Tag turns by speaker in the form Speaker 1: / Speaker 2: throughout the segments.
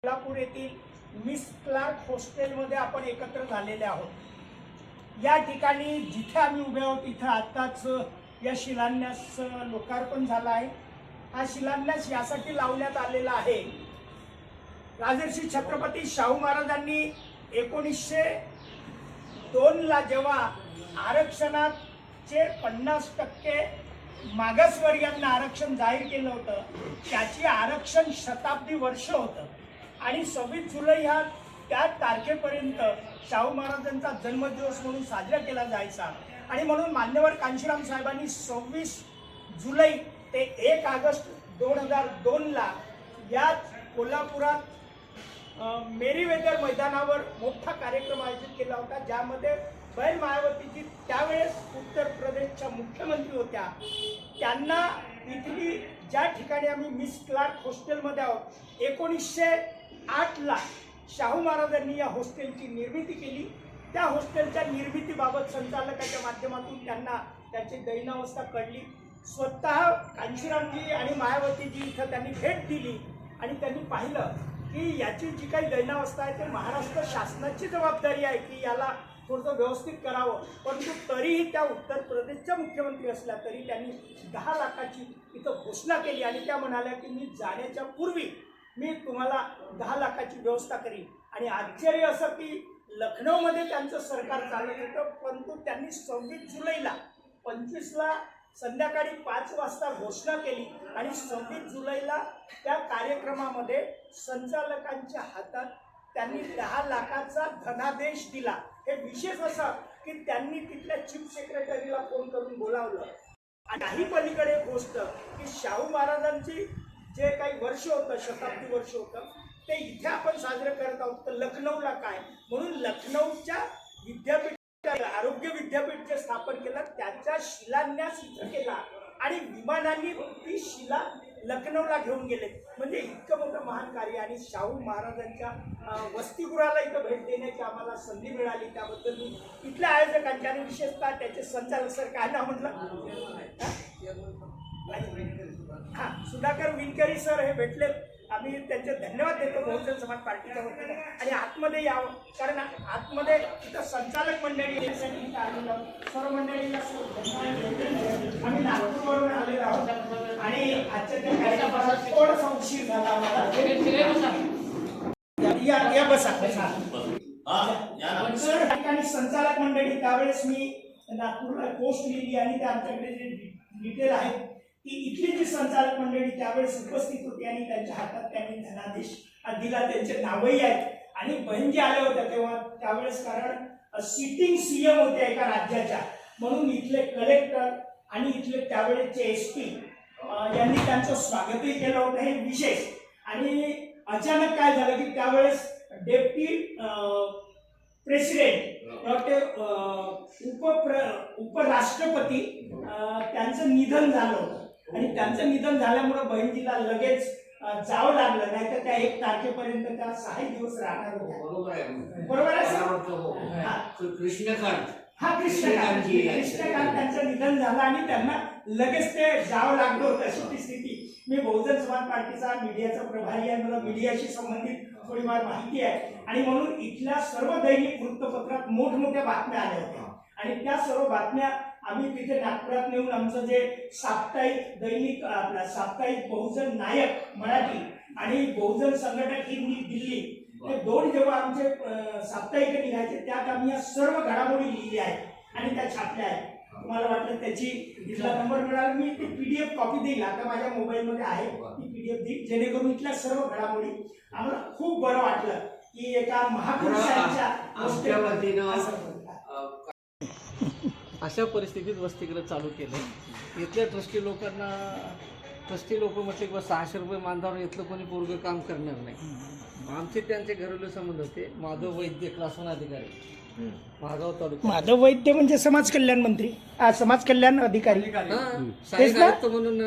Speaker 1: कोल्हापूर येथील miss clerk हॉस्टेलमध्ये आपण एकत्र झालेले आहोत। या ठिकाणी जिथे आम्ही उभे आहोत तिथे आताच या शिलान्यास लोकार्पण झाला आहे। हा शिलान्यास यासाठी लावण्यात आलेला आहे, राजर्षी छत्रपती शाहू महाराजांनी 1902 ला जेव्हा आरक्षणाचे 50% मागासवर्गीयांना आरक्षण जाहीर केलं होतं, त्याची आरक्षण शताब्दी वर्ष होतं आणि 26 जुलै ह्या त्या तारखेपर्यंत शाहू महाराजांचा जन्मदिवस म्हणून साजरा केला जायचा आणि म्हणून मान्यवर कांशीराम साहेबांनी 26 जुलै ते 1 ऑगस्ट 2002 ला या कोल्हापुरात मेरीवेदर मैदानावर मोठा कार्यक्रम आयोजित केला होता, ज्यामध्ये बहन मायावतीजी त्यावेळेस उत्तर प्रदेशच्या मुख्यमंत्री होत्या। त्यांना इथली ज्या ठिकाणी आम्ही मिस क्लार्क हॉस्टेलमध्ये आहोत, 1908 ला शाहू महाराजांनी या हॉस्टेलची निर्मिती केली। त्या हॉस्टेलच्या निर्मितीबाबत संचालकाच्या माध्यमातून त्यांना त्याची दैनावस्था कळली। स्वतः कांशीरामजी आणि मायावतीजी इथं त्यांनी भेट दिली आणि त्यांनी पाहिलं की याची जी काही दैनावस्था आहे ते महाराष्ट्र शासनाची जबाबदारी आहे की याला थोडंसं व्यवस्थित करावं, परंतु तरीही त्या उत्तर प्रदेशच्या मुख्यमंत्री असल्या तरी त्यांनी 10 लाखाची इथं घोषणा केली आणि त्या म्हणाल्या की मी जाण्याच्या पूर्वी मी तुम्हाला 10 लाखाची व्यवस्था करीन। आणि आश्चर्य असं की लखनौमध्ये त्यांचं सरकार चालत होतं, परंतु त्यांनी 26 जुलैला 25 ला संध्याकाळी 5 वाजता घोषणा केली आणि 26 जुलैला त्या कार्यक्रमामध्ये संचालकांच्या हातात त्यांनी 10 लाखाचा धनादेश दिला। हे विशेष असं की त्यांनी तिथल्या चीफ सेक्रेटरीला फोन करून बोलावलं। आणि काही पलीकडे गोष्ट की शाहू महाराजांची जे काही वर्ष होतं, शताब्दी वर्ष होतं, ते इथे आपण साजरे करत आहोत, तर लखनौला काय, म्हणून लखनौच्या विद्यापीठ आरोग्य विद्यापीठ जे स्थापन केलं त्याचा शिलान्यास इथं केला आणि विमानांनी ती शिला लखनौला घेऊन गेले। म्हणजे इतकं मोठं महान कार्य आणि शाहू महाराजांच्या वसतिगृहाला इथं भेट देण्याची आम्हाला संधी मिळाली, त्याबद्दल मी इथल्या आयोजकांच्या आणि विशेषतः त्याचे संचालक सर काय नाव म्हटलं, सुधाकर विनकरी सर हे भेटले, आम्ही त्यांचे धन्यवाद देतो बहुजन समाज पार्टीच्या वतीने। आणि आतमध्ये यावं कारण आतमध्ये इथं संचालक मंडळी सर्व मंडळीला आम्ही नागपूरवरून आलेलो आहोत आणि आजच्या त्या कार्यक्रमाला थोडासा उशीर झाला आम्हाला। या बसा ठिकाणी संचालक मंडळी, त्यावेळेस मी नागपूरला पोस्ट लिहिली आणि त्या आमच्याकडे जे डिटेल आहेत ती इथली जी संचालक मंडळी त्यावेळेस उपस्थित होती आणि त्यांच्या हातात त्यांनी धनादेश दिला, त्यांचे नावही आहेत। आणि बहीण जे आल्या होत्या तेव्हा त्यावेळेस कारण सिटिंग सीएम होत्या एका राज्याच्या, म्हणून इथले कलेक्टर आणि इथले त्यावेळेसचे SP यांनी त्यांचं स्वागतही केलं होतं, हे विशेष। आणि अचानक काय झालं की त्यावेळेस डेप्टी प्रेसिडेंट उपराष्ट्रपती त्यांचं निधन झालं होतं आणि त्यांचं निधन झाल्यामुळे बहिणीला लगेच जावं लागलं, नाही तर त्या 1 तारखेपर्यंत त्या 6 दिवस राहणार होत्या। बरोबर आहे कृष्णकांत त्यांचं निधन झालं आणि त्यांना लगेच ते जावं लागलं होतं, अशी ती स्थिती। मी बहुजन समाज पार्टीचा मीडियाचा प्रभारी आहे, मला मीडियाशी संबंधित थोडीफार माहिती आहे आणि म्हणून इथल्या सर्व दैनिक वृत्तपत्रात मोठमोठ्या बातम्या आल्या होत्या आणि त्या सर्व बातम्या आम्ही तिथे नागपुरात नेऊन आमचं जे साप्ताहिक दैनिक आपला साप्ताहिक बहुजन नायक मराठी आणि बहुजन संघटक हिंदी दिल्ली हे 2 जेव्हा आमचे साप्ताहिक निघायचे त्यात आम्ही या सर्व घडामोडी लिहिल्या आहेत आणि त्या छापल्या आहेत। तुम्हाला वाटलं त्याची इथला नंबर मिळाला, मी ती PDF कॉपी देईल, आता माझ्या मोबाईलमध्ये आहे ती PDF देईल, जेणेकरून इथल्या सर्व घडामोडी आम्हाला खूप बरं वाटलं की एका महापुरुषांच्या
Speaker 2: अशा परिस्थितीत वसतिगृह चालू केले। इथल्या ट्रस्टी लोक म्हटले की 600 रुपये मानधनावर इथलं कोणी पोरगं काम करणार नाही। आमचे त्यांचे घरेलू संबंध होते। माधव वैद्य क्लास 1 अधिकारी माधव तालुका, माधव
Speaker 1: वैद्य म्हणजे समाज कल्याण मंत्री, समाज कल्याण अधिकारी
Speaker 2: म्हणून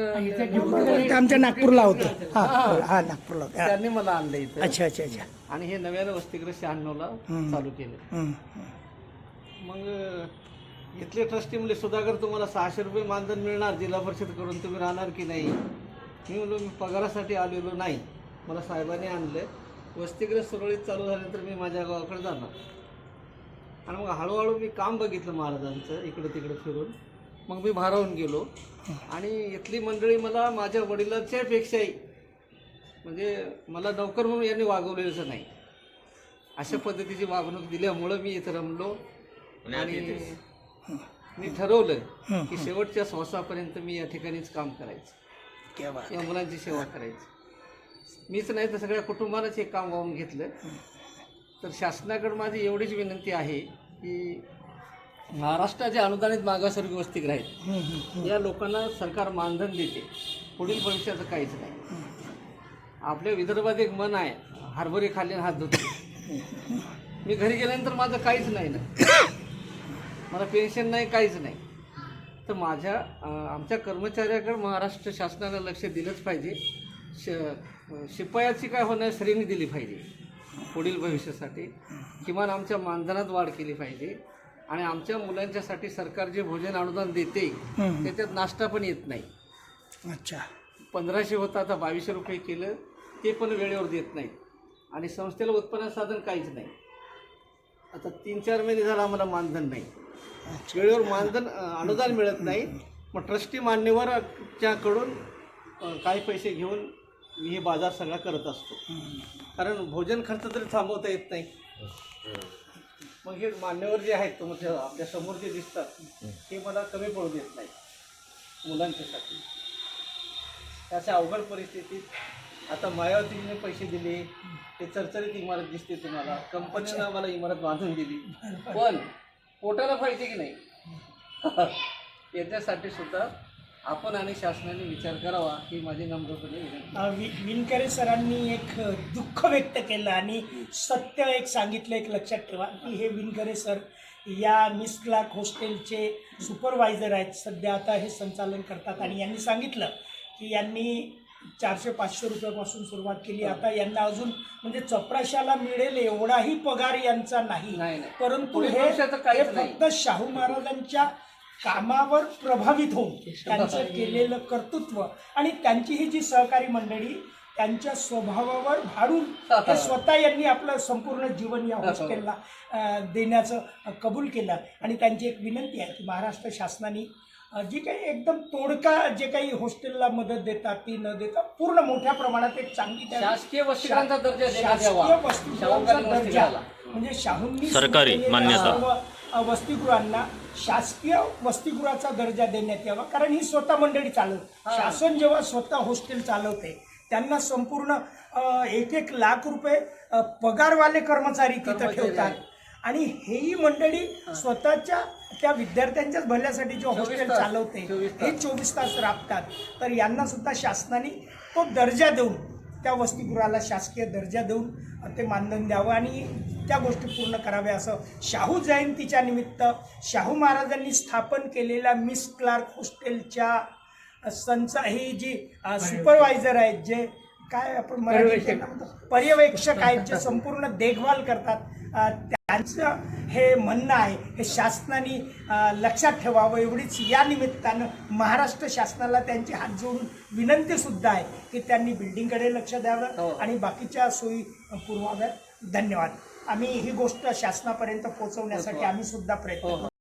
Speaker 1: आमच्या नागपूरला होते। हा नागपूरला
Speaker 2: त्यांनी मला आणलं इथं।
Speaker 1: अच्छा अच्छा अच्छा।
Speaker 2: आणि हे नव्यानं वसतिगृह 96 ला चालू केले। मग इथले ट्रस्टी म्हणजे सुधाकर तुम्हाला 600 रुपये मानधन मिळणार जिल्हा परिषद करून, तुम्ही राहणार की नाही? मी म्हणलो मी पगारासाठी आलेलो नाही, मला साहेबांनी आणलं वसतिगृह सुरळीत चालू झाल्यानंतर मी माझ्या गावाकडे जाणार आणि मग हळूहळू मी काम बघितलं महाराजांचं इकडं तिकडं फिरून. मग मी भारावून गेलो आणि इथली मंडळी मला माझ्या वडिलांच्या पेक्षाही म्हणजे मला नौकर म्हणून यांनी वागवलेलंच नाही. अशा पद्धतीची वागणूक दिल्यामुळं मी इथं रमलो आणि मी ठरवलं की शेवटच्या श्वासापर्यंत मी या ठिकाणीच काम करायचं, या मुलांची सेवा करायची. मीच नाही तर सगळ्या कुटुंबानंच हे काम वाहून घेतलं. तर शासनाकडे माझी एवढीच विनंती आहे की महाराष्ट्राचे अनुदानित मागासवर्गीय वसतिगृह आहेत, या लोकांना सरकार मानधन देते, पुढील भविष्याचं काहीच नाही. आपल्या विदर्भात एक मन आहे, हरभरे खाल्ले हात धुतले. मी घरी गेल्यानंतर माझं काहीच नाही ना, मला पेन्शन नाही, काहीच नाही. तर आमच्या कर्मचाऱ्याकडे महाराष्ट्र शासनानं लक्ष दिलंच पाहिजे. शिपायाची काय होणार श्रेणी दिली पाहिजे पुढील भविष्यासाठी. किमान आमच्या मानधनात वाढ केली पाहिजे आणि आमच्या मुलांच्यासाठी सरकार जे भोजन अनुदान देते त्याच्यात नाश्ता पण येत नाही.
Speaker 1: अच्छा,
Speaker 2: 1500 होता, आता 2200 रुपये केलं, ते पण वेळेवर देत नाहीत आणि संस्थेला उत्पन्न साधन काहीच नाही. आता 3-4 महिने झाला आम्हाला मानधन नाही, वेळेवर मानधन अनुदान मिळत नाही. मग ट्रस्टी मान्यवरच्याकडून काही पैसे घेऊन मी हे बाजार सगळा करत असतो, कारण भोजन खर्च तरी थांबवता येत नाही. मग हे मान्यवर जे आहेत तुमच्या आपल्या समोर जे दिसतात ते मला कमी पडू देत नाही मुलांच्यासाठी. अशा अवघड परिस्थितीत आता मायावतीने पैसे दिले, ते चरचरीत इमारत दिसते तुम्हाला, कंपनीनं मला इमारत बांधून दिली, पण पोटाला पाहिजे की नाही याच्यासाठी सुद्धा आपण आणि शासनाने विचार करावा ही माझी नम्रपणे विनंती.
Speaker 1: विणकरे सरांनी एक दुःख व्यक्त केलं आणि सत्य एक सांगितलं, एक लक्षात ठेवा की हे विणकरे सर या मिस क्लार्क हॉस्टेलचे सुपरवायझर आहेत, सध्या आता हे संचालन करतात. आणि यांनी सांगितलं की यांनी 400-500 रुपयापासून सुरुवात केली. आता यांना अजून म्हणजे चपराशाला मिळेल एवढाही पगार यांचा नाही, परंतु हे फक्त शाहू महाराजांच्या कामावर प्रभावित होऊन त्यांचं केलेलं कर्तृत्व आणि त्यांची ही जी सहकारी मंडळी त्यांच्या स्वभावावर भाडून हे स्वतः यांनी आपलं संपूर्ण जीवन या हॉस्टेलला देण्याचं कबूल केलं. आणि त्यांची एक विनंती आहे की महाराष्ट्र शासनाने जी काही एकदम तोडका जे काही हॉस्टेलला मदत देतात ती न देता पूर्ण मोठ्या प्रमाणात एक चांगली
Speaker 2: शासकीय वसतिगृहांचा दर्जा,
Speaker 1: शासकीय वसतिगृहांचा दर्जा म्हणजे शाहूंनी
Speaker 3: सरकारी मान्यता
Speaker 1: वसतिगृहांना शासकीय वसतिगृहाचा दर्जा देण्यात यावा. कारण ही स्वतः मंडळी चालवते. शासन जेव्हा स्वतः हॉस्टेल चालवते त्यांना संपूर्ण 1-1 लाख रुपये पगारवाले कर्मचारी तिथं ठेवतात आणि हेही मंडळी स्वतःच्या त्या विद्यार्थ्यांच्याच भल्यासाठी जे हॉस्टेल चालवते हे 24 तास राबतात. तर यांना सुद्धा शासनाने तो दर्जा देऊन त्या वसतिगृहाला शासकीय दर्जा देऊन ते मानधन द्यावं आणि त्या गोष्टी पूर्ण कराव्या असं शाहू जयंतीच्या निमित्त शाहू महाराजांनी स्थापन केलेल्या मिस क्लार्क हॉस्टेलच्या ही जी सुपरवायझर आहेत, जे काय आपण पर्यवेक्षक आहेत, जे संपूर्ण देखभाल करतात, त्यांचं हे म्हणणं आहे हे शासनाने लक्षात ठेवावं. एवढीच या निमित्तानं महाराष्ट्र शासनाला त्यांचे हात जोडून विनंती सुद्धा आहे की त्यांनी बिल्डिंगकडे लक्ष द्यावं आणि बाकीच्या सोयी पुरवाव्यात. धन्यवाद. आम्ही ही गोष्ट शासनापर्यंत पोहोचवण्यासाठी आम्ही सुद्धा प्रयत्न करू.